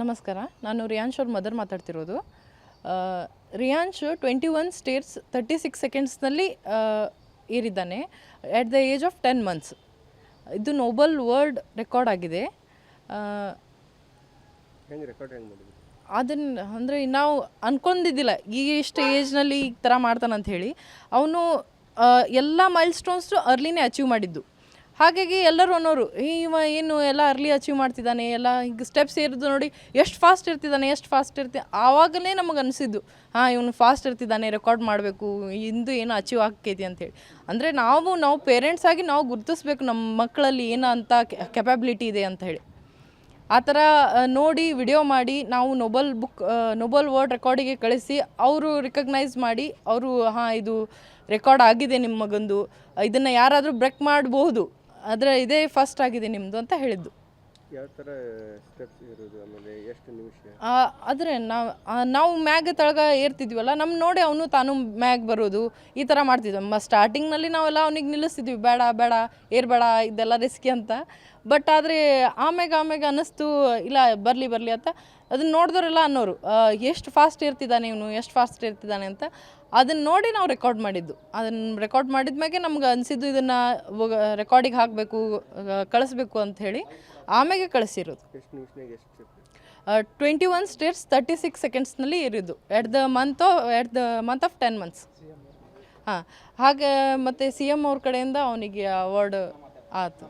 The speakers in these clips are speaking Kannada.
ನಮಸ್ಕಾರ, ನಾನು ರಿಯಾನ್ಶ್ ಅವ್ರ ಮದರ್ ಮಾತಾಡ್ತಿರೋದು. ರಿಯಾನ್ಶ್ 21 ಸ್ಟೇಟ್ಸ್ 36 ಸೆಕೆಂಡ್ಸ್ನಲ್ಲಿ ಏರಿದ್ದಾನೆ at the age of 10 months. ಇದು ನೋಬಲ್ ವರ್ಲ್ಡ್ ರೆಕಾರ್ಡ್ ಆಗಿದೆ. ಅದನ್ನು ಅಂದರೆ ನಾವು ಅಂದ್ಕೊಂಡಿದ್ದಿಲ್ಲ ಇಷ್ಟು ಏಜ್ನಲ್ಲಿ ಈ ಥರ ಮಾಡ್ತಾನಂತ ಹೇಳಿ. ಅವನು ಎಲ್ಲ ಮೈಲ್ ಸ್ಟೋನ್ಸು ಅರ್ಲಿನೇ ಅಚೀವ್ ಮಾಡಿದ್ದು. ಹಾಗಾಗಿ ಎಲ್ಲರೂ ಅನ್ನೋರು ಇವ ಏನು ಎಲ್ಲ ಅರ್ಲಿ ಅಚೀವ್ ಮಾಡ್ತಿದ್ದಾನೆ, ಎಲ್ಲ ಈಗ ಸ್ಟೆಪ್ಸ್ ಏರಿದು ನೋಡಿ ಎಷ್ಟು ಫಾಸ್ಟ್ ಇರ್ತಿದ್ದಾನೆ. ಆವಾಗಲೇ ನಮಗೆ ಅನಿಸಿದ್ದು ಇವನು ಫಾಸ್ಟ್ ಇರ್ತಿದ್ದಾನೆ, ರೆಕಾರ್ಡ್ ಮಾಡಬೇಕು, ಇಂದು ಏನು ಅಚೀವ್ ಆಗ್ತೈತಿ ಅಂಥೇಳಿ. ಅಂದರೆ ನಾವು ಪೇರೆಂಟ್ಸ್ ಆಗಿ ನಾವು ಗುರುತಿಸ್ಬೇಕು ನಮ್ಮ ಮಕ್ಕಳಲ್ಲಿ ಏನು ಅಂತ ಕೆಪಾಬಿಲಿಟಿ ಇದೆ ಅಂತ ಹೇಳಿ. ಆ ಥರ ನೋಡಿ ವಿಡಿಯೋ ಮಾಡಿ ನಾವು ನೋಬಲ್ ವರ್ಲ್ಡ್ ರೆಕಾರ್ಡಿಗೆ ಕಳಿಸಿ ಅವರು ರಿಕಗ್ನೈಸ್ ಮಾಡಿ ಅವರು ಇದು ರೆಕಾರ್ಡ್ ಆಗಿದೆ ನಿಮ್ಮ ಮಗಂದು, ಇದನ್ನು ಯಾರಾದರೂ ಬ್ರೇಕ್ ಮಾಡಬಹುದು, ಆದರೆ ಇದೇ ಫಸ್ಟ್ ಆಗಿದೆ ನಿಮ್ಮದು ಅಂತ ಹೇಳಿದ್ದು. ಯಾವ ಥರ ಸ್ಟೆಪ್ಸ್ ಇರೋದು, ಆಮೇಲೆ ಎಷ್ಟು ನಿಮಿಷ? ಆದರೆ ನಾವು ಮ್ಯಾಗ್ ತಳಗ ಏರ್ತಿದ್ವಲ್ಲ, ನಮ್ಮ ನೋಡಿ ಅವನು ತಾನು ಮ್ಯಾಗ್ ಬರೋದು ಈ ಥರ ಮಾಡ್ತಿದ್ವಿ. ಸ್ಟಾರ್ಟಿಂಗ್ನಲ್ಲಿ ನಾವೆಲ್ಲ ಅವ್ನಿಗೆ ನಿಲ್ಲಿಸ್ತಿದ್ವಿ, ಬೇಡ ಏರ್ಬೇಡ, ಇದೆಲ್ಲ ರಿಸ್ಕಿ ಅಂತ. ಬಟ್ ಆದರೆ ಆಮ್ಯಾಗ ಅನ್ನಿಸ್ತು ಇಲ್ಲ ಬರಲಿ ಅಂತ. ಅದನ್ನು ನೋಡಿದವರೆಲ್ಲ ಅನ್ನೋರು ಎಷ್ಟು ಫಾಸ್ಟ್ ಇರ್ತಿದ್ದಾನೆ ಅಂತ. ಅದನ್ನು ನೋಡಿ ನಾವು ರೆಕಾರ್ಡ್ ಮಾಡಿದ್ದು. ಅದನ್ನು ರೆಕಾರ್ಡ್ ಮಾಡಿದ್ಮ್ಯಾಗೆ ನಮ್ಗೆ ಅನಿಸಿದ್ದು ಇದನ್ನು ರೆಕಾರ್ಡಿಗೆ ಹಾಕಬೇಕು, ಕಳಿಸ್ಬೇಕು ಅಂತ ಹೇಳಿ ಆಮೇಲೆ ಕಳಿಸಿರೋದು. 21 ಸ್ಟೇಟ್ಸ್ 36 ಸೆಕೆಂಡ್ಸ್ನಲ್ಲಿ ಇರೋದು at the month of 10 months. ಹಾಗೆ ಮತ್ತು CM ಅವ್ರ ಕಡೆಯಿಂದ ಅವನಿಗೆ ಅವಾರ್ಡ್ ಆಯ್ತು.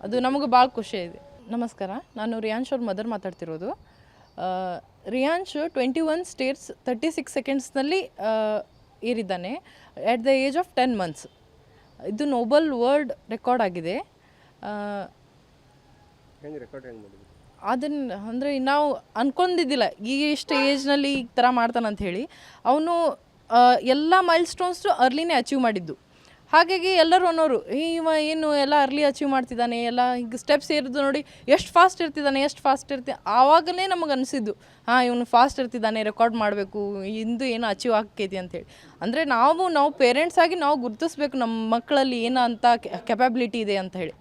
ಅದು ನಮಗೆ ಭಾಳ ಖುಷಿ ಇದೆ. ನಮಸ್ಕಾರ, ನಾನು ರಿಯಾನ್ಶ್ ಅವ್ರ ಮದರ್ ಮಾತಾಡ್ತಿರೋದು. ರಿಯಾನ್ಶ್ 21 ಸ್ಟೇಟ್ಸ್ 36 ಸೆಕೆಂಡ್ಸ್ನಲ್ಲಿ ಏರಿದ್ದಾನೆ at the age of 10 months. ಇದು ನೋಬಲ್ ವರ್ಲ್ಡ್ ರೆಕಾರ್ಡ್ ಆಗಿದೆ. ಅದನ್ನು ಅಂದರೆ ನಾವು ಅಂದ್ಕೊಂಡಿದ್ದಿಲ್ಲ ಇಷ್ಟು ಏಜ್ನಲ್ಲಿ ಈ ಥರ ಮಾಡ್ತಾನಂತ ಹೇಳಿ. ಅವನು ಎಲ್ಲ ಮೈಲ್ ಸ್ಟೋನ್ಸು ಅರ್ಲಿನೇ ಅಚೀವ್ ಮಾಡಿದ್ದು. ಹಾಗಾಗಿ ಎಲ್ಲರೂ ಅನ್ನೋರು ಇವ ಏನು ಎಲ್ಲ ಅರ್ಲಿ ಅಚೀವ್ ಮಾಡ್ತಿದ್ದಾನೆ, ಎಲ್ಲ ಈಗ ಸ್ಟೆಪ್ಸ್ ಏರಿದು ನೋಡಿ ಎಷ್ಟು ಫಾಸ್ಟ್ ಇರ್ತಿದ್ದಾನೆ. ಆವಾಗಲೇ ನಮಗೆ ಅನಿಸಿದ್ದು ಇವನು ಫಾಸ್ಟ್ ಇರ್ತಿದ್ದಾನೆ, ರೆಕಾರ್ಡ್ ಮಾಡಬೇಕು, ಇಂದು ಏನು ಅಚೀವ್ ಆಗ್ತೈತಿ ಅಂಥೇಳಿ. ಅಂದರೆ ನಾವು ಪೇರೆಂಟ್ಸ್ ಆಗಿ ನಾವು ಗುರುತಿಸ್ಬೇಕು ನಮ್ಮ ಮಕ್ಕಳಲ್ಲಿ ಏನು ಅಂತ ಕೆಪಾಬಿಲಿಟಿ ಇದೆ ಅಂತ ಹೇಳಿ.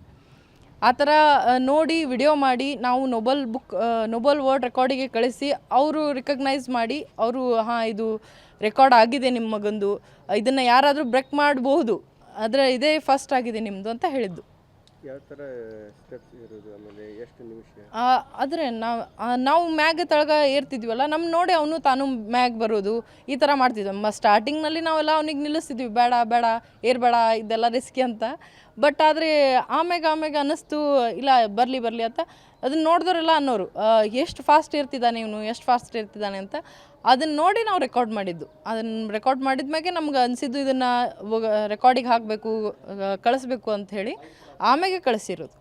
ಆ ಥರ ನೋಡಿ ವಿಡಿಯೋ ಮಾಡಿ ನಾವು ನೋಬಲ್ ವರ್ಲ್ಡ್ ರೆಕಾರ್ಡಿಗೆ ಕಳಿಸಿ ಅವರು ರಿಕಗ್ನೈಸ್ ಮಾಡಿ ಅವರು ಇದು ರೆಕಾರ್ಡ್ ಆಗಿದೆ ನಿಮ್ಮ ಮಗಂದು, ಇದನ್ನು ಯಾರಾದರೂ ಬ್ರೇಕ್ ಮಾಡಬಹುದು, ಆದರೆ ಇದೇ ಫಸ್ಟ್ ಆಗಿದೆ ನಿಮ್ಮದು ಅಂತ ಹೇಳಿದ್ದು. ಯಾವ ಥರ ಸ್ಟೆಪ್ಸ್ ಇರೋದು, ಆಮೇಲೆ ಎಷ್ಟು ನಿಮಿಷ? ಆದರೆ ನಾವು ಮ್ಯಾಗ್ ತಳಗ ಏರ್ತಿದ್ವಲ್ಲ, ನಮ್ಮ ನೋಡಿ ಅವನು ತಾನು ಮ್ಯಾಗ್ ಬರೋದು ಈ ಥರ ಮಾಡ್ತಿದ್ವಿ. ಸ್ಟಾರ್ಟಿಂಗ್ನಲ್ಲಿ ನಾವೆಲ್ಲ ಅವನಿಗೆ ನಿಲ್ಲಿಸ್ತಿದ್ವಿ, ಬೇಡ ಏರ್ಬೇಡ, ಇದೆಲ್ಲ ರಿಸ್ಕಿ ಅಂತ. ಬಟ್ ಆದರೆ ಆಮ್ಯಾಗ ಅನ್ನಿಸ್ತು ಇಲ್ಲ ಬರಲಿ ಅಂತ. ಅದನ್ನು ನೋಡಿದವರೆಲ್ಲ ಅನ್ನೋರು ಎಷ್ಟು ಫಾಸ್ಟ್ ಇರ್ತಿದ್ದಾನೆ ಅಂತ. ಅದನ್ನು ನೋಡಿ ನಾವು ರೆಕಾರ್ಡ್ ಮಾಡಿದ್ದು. ಅದನ್ನು ರೆಕಾರ್ಡ್ ಮಾಡಿದ್ಮ್ಯಾಗೆ ನಮ್ಗೆ ಅನಿಸಿದ್ದು ಇದನ್ನು ರೆಕಾರ್ಡಿಗೆ ಹಾಕಬೇಕು, ಕಳಿಸ್ಬೇಕು ಅಂತ ಹೇಳಿ ಆಮೇಲೆ ಕಳಿಸಿರೋದು.